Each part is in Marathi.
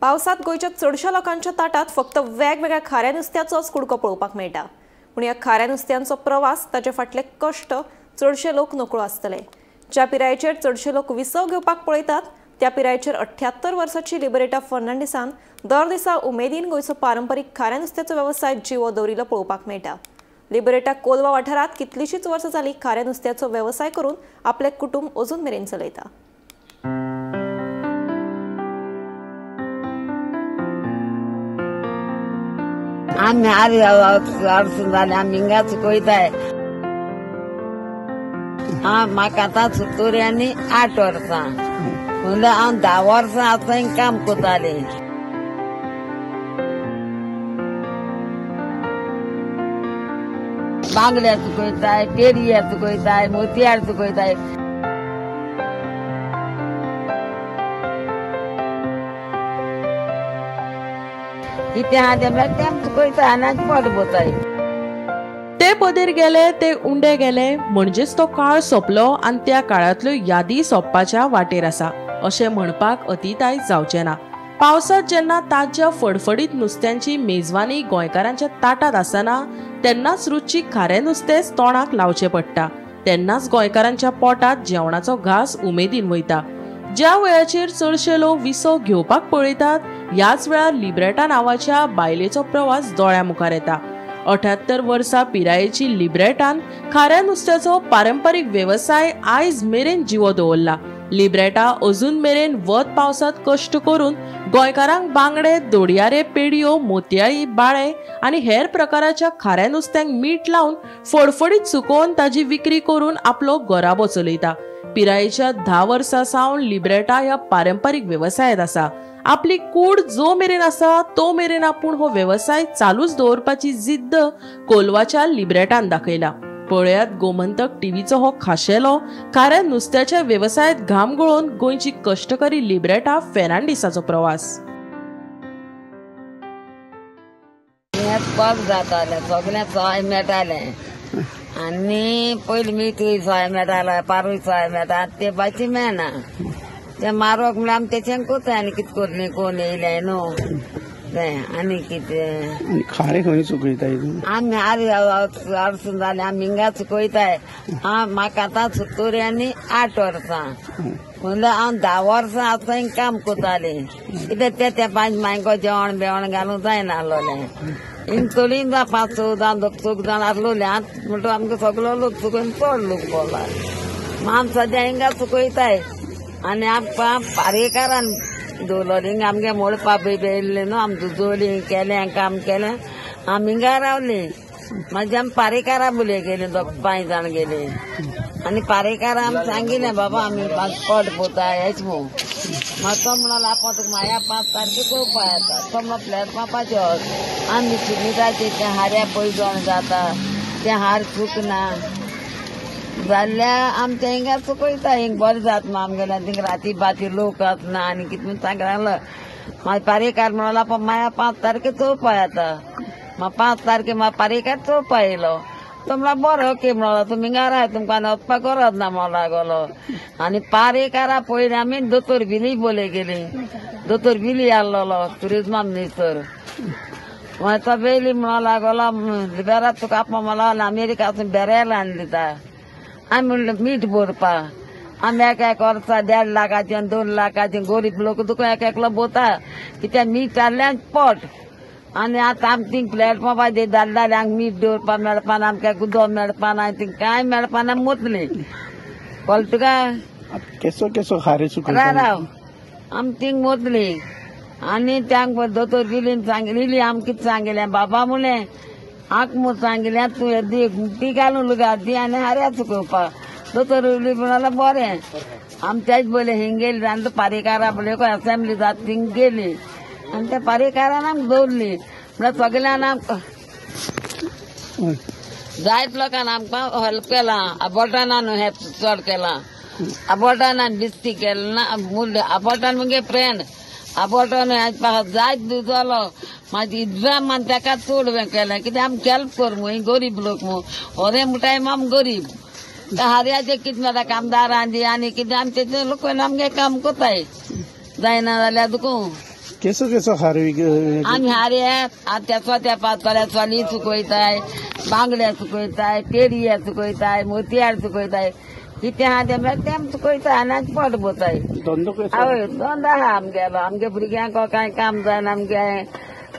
पावसात गोयच्या चडशा लोकांच्या ताटात फक्त वेगवेगळ्या खाऱ्या नुस्त्याचोच कुडको पळोवपाक मेळटा। पूण ह्या खाऱ्या नुस्त्यांचो प्रवास ताचे फाटले कश्ट चडशे लोक नकळो आसतले। ज्या पिरायेचेर चडशे लोक विसव घेवपाक पळयतात त्या पिरायेचेर 78 वर्सांची लिबरेटा फर्नांडिसान दर दिसा उमेदीन गोयचो पारंपारीक खाऱ्या नुस्त्याचो वेवसाय जिवो दवरिल्लो पळोवपाक मेळटा। लिबरेटा कोलवा वाठारांत कितलीशीच वर्सां जालीं खाऱ्या नुस्त्याचो वेवसाय करून आपले कुटुंब अजून मेरेन चलयता। आम्ही अडचण जाली आम्ही हिंगा चुकयताय। म्हाका आतां 70 आनी 8 वर्सां म्हणजे हांव 10 वर्सां आतां काम करताले। बांगड्या चुकयताय, पेरया चुकयताय, मोतियार चुकयताय। कितें आहा तें चुकयताय आनी पोट भरताय। ते पदेर गेले ते उंडे गेले म्हणजेच तो काळ सोंपलो आनी त्या काळांतल्यो यादी सोंपपाच्या वाटेर आसा अशें म्हणपाक अतिताय जावचें ना। पावसांत जेन्ना ताज्या फडफडीत नुस्त्यांची मेजवानी गोंयकारांच्या ताटात आसना तेन्नाच रुचीक खारें नुस्तेंच तोंडाक लावचें पडटा। तेन्नाच गोंयकारांच्या पोटात जेवणाचो घास उमेदीन वयता। ज्या वेळाचेर चडशे लोक विसव घेवपाक पळयतात ह्याच वेळार लिब्रेटा नांवाच्या बायलेचो प्रवास दोळ्या मुखार येता। 78 वर्सां पिरायेची लिब्रेटान खाऱ्या नुस्त्याचो पारंपारीक वेवसाय आयज मेरेन जिवो दवरला। लिब्रेटा अजून मेरेन वत पावसात कश्ट करून गोंयकारांक बांगडे, दोडयारे, पेडयो, मोतयाळी, बाळे आनी हेर प्रकाराच्या खाऱ्या नुस्त्यांक मीठ लावन फडफडीत सुकोवन ताजी विक्री करून आपलो गोराबो चलयता। पिरायेच्या 10 वर्सां सावन लिब्रेटा ह्या पारंपारीक वेवसायांत आसा। आपली कूड जो मेरेन आसा तो मेरेन आपूण हो वेवसाय चालूच दवरपाची जिद्द कोलवाच्या लिब्रेटान दाखयला। पळयात गोमंतक टीव्हीचो हो खाशेलो खाऱ्या नुस्त्याच्या वेवसायांत घाम गळोवन गोंयची कश्टकरी लिब्रेटा फर्नांडिसाचो प्रवास। पग जाताले सगळें सवाय मेळटाले आनी पयलीं मीठूय सवाय मेळटाले, पारूय सवाय मेळटा, ते भाजी मेळना। ते मारक म्हणल्यार आमी तेचें कोताय आनी कितें करतलीं कोण येयले न्हू तें आनी कितें। खारें खंय चुकयताय आमी अडचण जाली आमी हिंगा चुकयताय। म्हाका आतां 70 आनी 8 वर्सां म्हणजे हांव 10 वर्सां आतां काम करताले। कितें ते 5 मायको जेवण बेवण घालूंक जायनासलोलें। हिंग चली 5 जाण 2 जाण आसलोले म्हणटा आमकां सगळो लोक चुकून चड लोक बोला। आमी सद्या हिंगा चुकयताय आनी आमकां पारेकारान दवरलो हिंगा आमगे मोडपा येयल्ले न्हू आमचो जोली केलें काम केलें आमी हिंगा रावली। मागीर आमी पारेकारा बुले गेली 5 जाण गेली आनी पारेकारा आमी सांगिल्लें बाबा आमी पोट पोताय हेच मू म्हाका म्हणलो आपों तुका म्हाया 5 तारखेक चोवपा येता तो म्हणलो प्लॅटफॉर्माचेर वच। आमी सिमिटाचे ते हाऱ्या पयजण जाता ते हार चुकना जाल्यार आमच्या हिंगा चुकयता हिंग बरें जाता न्हू आमगेल्या थिंग राती बाती लोक आसना आनी कितें म्हूण सांगलें। मागीर पारेकार म्हणलो आपों म्हाया 5 तारखेक चोवपा येता। म्हाका 5 तारखेक म्हाका पारेकार चोवपा येयलो। तो म्हणलो बरो ओके म्हणलो तुमी हिंगा राव तुमकां आनी वचपाक गरज ना म्हणून लागलो। आनी पारेकारा पयलीं आमी दोतोर बिली बोले गेली। दोतोर बिली आहलोलो ट्युरिजमा मिनिस्टर मागीर तो बेली म्हणून लागलो बेरा तुका आपों म्हणलो अमेरिकासून बेरेल आनी दिता। आमी म्हणलें मीठ भरपा आमी एक वर्सा 1.5 लाखाचें 2 लाखाचें गरीब लोक तुका एकलो बोता कित्याक मीठ हाडलें पोट आनी आतां आमी थिंग प्लॅटफॉर्माचेर दादल्यांक मीठ दवरपा मेळपाना आमकां उदक मेळपाना थिंग कांय मेळपाना मुतली कळ्ळें तुका। केसो केसो खारें चुकयता राव आमी थिंग मुतली आनी त्यांक दोतोर बिलीन सांगिल्ली आमी कितें सांगिल्लें बाबा म्हणलें हांक म्हूण सांगिल्लें तूं हें दी ती घालून लुगार दी आनी हाऱ्या चुकोवपा। दोतोर उरली म्हणलें बरें आमी तेच बोले हिंग गेली आनी पारेकारा बोले असेंब्ली जाता थिंग गेली आनी त्या पारेकारान आमकां दवरली म्हळ्यार सगळ्यान आमकां जायत लोकांन आमकां हेल्प केलां। आबोटानान हेल्प चड केलां। आबोटानान बिस्ती केलें ना आबोटान मुगे फ्रेंड आबोटान जायत दिवचलो मागीर इद्राम आनी ताका चड केलें कित्याक आमी हेल्प कर मू गरीब लोक मू होरे मुटाय आमी गरीब हार्याचे कितें मेळटा कामदारां दी आनी कितें आमी तेचे लोक आमगे काम कोताय जायना जाल्यार दुखू केसो केसो खार आम्ही हार्यात त्या स्वत्या पातळ्या चली चुकयताय, बांगड्या चुकयताय, पेडया चुकयताय, मोतियार चुकयताय, कितें आहा तें तेम चुकयताय आनी पोट बोताय. धंदो केसो हय दोन आहा आमगेलो. आमगे भुरग्यांक कांय काम जायना. आमगे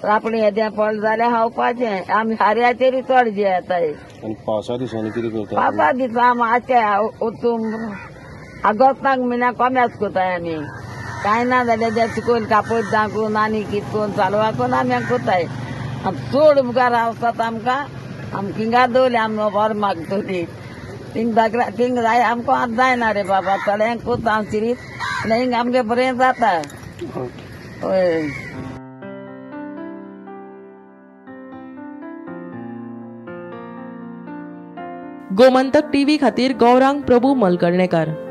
रापणी येद्या पडलें जाल्यार खावपाचें. आमी हार्याचेर चड जेताय. आणि पावसा दिसांनी कितें करता? पावसा दिसा आमी आचे वचून आगोस्ताक म्हयन्याक कोम्याच कोताय आमी. कांय ना जाल्यार ते चुकोवन कापड दाखोवन आनी कितें करून चालवा करून आमी कोताय. चड मुखार रावतात आमकां. आमी थिंगा दवरल्या आमी बर मागतली. थिंग जाय आमकां आतां जायना रे बाबा. थोड्यांक कोता हांव सिरीत हिंग आमगे बरें जाता. हय. गोमंतक टीव्ही खातीर गौरांग प्रभू मलकर्णेकार.